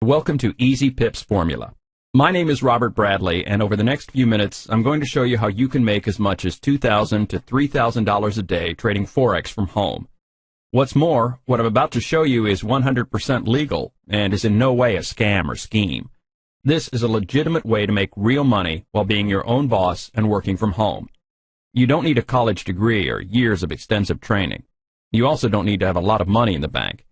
Welcome to Easy Pips Formula. My name is Robert Bradley, and over the next few minutes, I'm going to show you how you can make as much as $2,000 to $3,000 a day trading Forex from home. What's more, what I'm about to show you is 100% legal and is in no way a scam or scheme. This is a legitimate way to make real money while being your own boss and working from home. You don't need a college degree or years of extensive training. You also don't need to have a lot of money in the bank.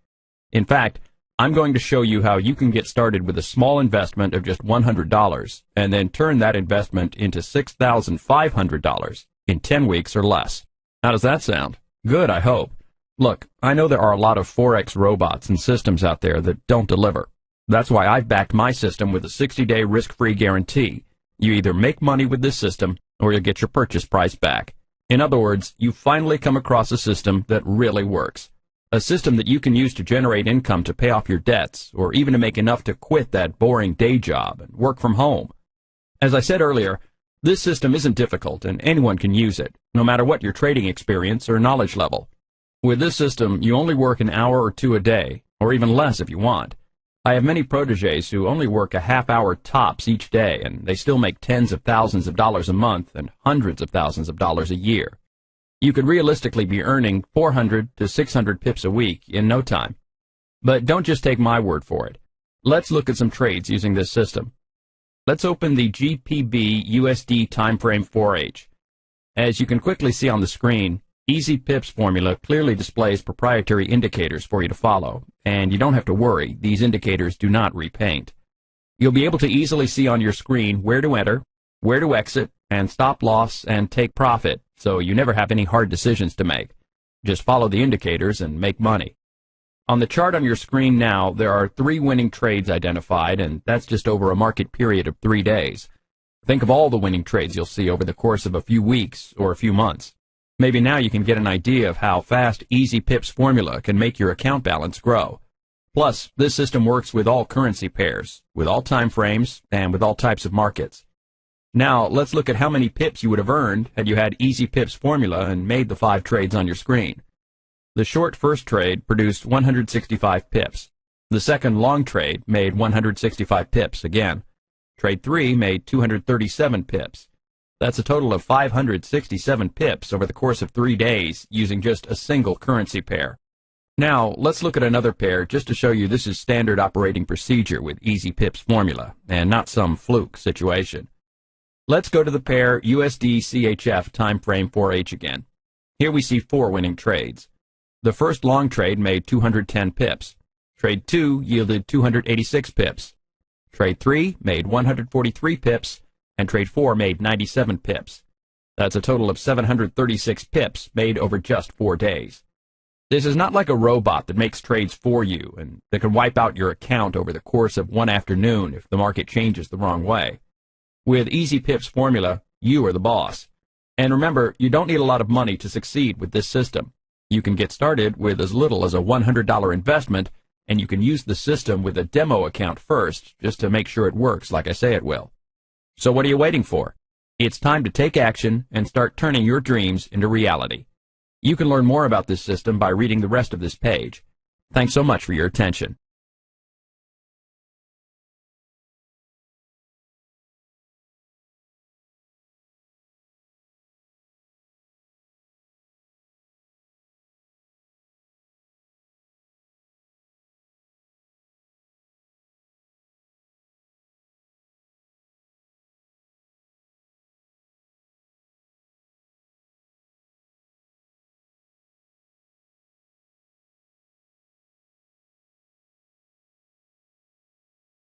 In fact, I'm going to show you how you can get started with a small investment of just $100 and then turn that investment into $6,500 in 10 weeks or less. How does that sound? Good, I hope. Look, I know there are a lot of Forex robots and systems out there that don't deliver. That's why I've backed my system with a 60-day risk-free guarantee. You either make money with this system or you'll get your purchase price back. In other words, you finally come across a system that really works. A system that you can use to generate income to pay off your debts, or even to make enough to quit that boring day job and work from home. As I said earlier, this system isn't difficult and anyone can use it, no matter what your trading experience or knowledge level. With this system, you only work an hour or two a day, or even less if you want. I have many protégés who only work a half-hour tops each day, and they still make tens of thousands of dollars a month and hundreds of thousands of dollars a year. You could realistically be earning 400 to 600 pips a week in no time. But don't just take my word for it. Let's look at some trades using this system. Let's open the GPB USD timeframe 4H. As you can quickly see on the screen, Easy Pips Formula clearly displays proprietary indicators for you to follow, and you don't have to worry, these indicators do not repaint. You'll be able to easily see on your screen where to enter, where to exit, and stop loss and take profit, so you never have any hard decisions to make. Just follow the indicators and make money. On the chart on your screen now, there are 3 winning trades identified, and that's just over a market period of 3 days. Think of all the winning trades you'll see over the course of a few weeks or a few months. Maybe now you can get an idea of how fast Easy Pips Formula can make your account balance grow. Plus, this system works with all currency pairs, with all time frames, and with all types of markets. Now, let's look at how many pips you would have earned had you had Easy Pips Formula and made the 5 trades on your screen. The short first trade produced 165 pips. The second long trade made 165 pips again. Trade 3 made 237 pips. That's a total of 567 pips over the course of 3 days using just a single currency pair. Now, let's look at another pair just to show you this is standard operating procedure with Easy Pips Formula and not some fluke situation. Let's go to the pair USD-CHF timeframe 4H again. Here we see 4 winning trades. The first long trade made 210 pips. Trade 2 yielded 286 pips. Trade 3 made 143 pips, and Trade 4 made 97 pips. That's a total of 736 pips made over just 4 days. This is not like a robot that makes trades for you and that can wipe out your account over the course of one afternoon if the market changes the wrong way. With Easy Pips Formula, you are the boss. And remember, you don't need a lot of money to succeed with this system. You can get started with as little as a $100 investment, and you can use the system with a demo account first, just to make sure it works like I say it will. So what are you waiting for? It's time to take action and start turning your dreams into reality. You can learn more about this system by reading the rest of this page. Thanks so much for your attention.